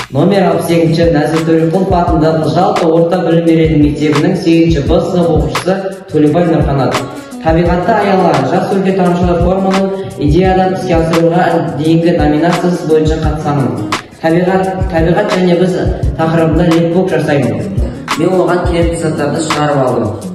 Номер 68-ші Нәзір Төреқұлов атындағы жалпы орта білім беретін мектебінің 8-ші Б сынып оқушысы Төлебай Нұрқанат. Табиғатты аялаған жас өлкетанушылар форумының идеядан іске асыруға дейінгі номинациясы бойынша қатысамын. Табиғат және біз тақырыбында лепбук жасаймын. Мен оған керекті заттарды шығарып алдым.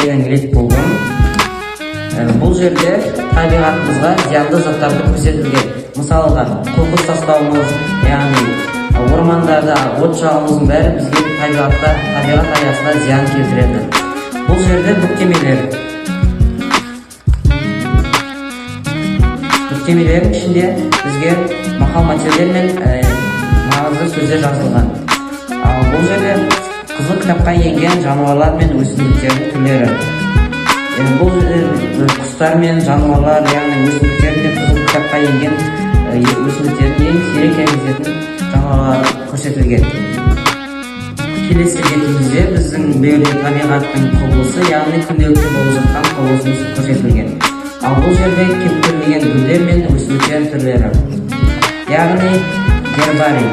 менің лепбугым. Бұл жерде табиғатымызға зиянды заттарды көрсетілген. Мысалға, қоқыс тастауымыз, яғни ормандарда от жағуымыздың бәрі бізге табиғат аясында зиян келтіреді. Бұл жерде бүктемелердің ішінде бізге мақал мәтелдер мен маңызды сөздер жазылған. Ал бұл жерде қызыл кітапқа енген жануарлар мен өсімдіктердің түрлері. Бұл құстар мен жануарлар, яғни өсімдіктер мен қызыл кітапқа енген өсімдіктердің ең сирек кездесетін жануарлар көрсетілген. Келесі бетімізде біздің берілген табиғаттың құбылысы, яғни күнделікті болып жатқан құбылысымыз көрсетілген. Ал бұл жерде келтірілген гүлдер мен өсімдіктер түрлері, яғни гербарий.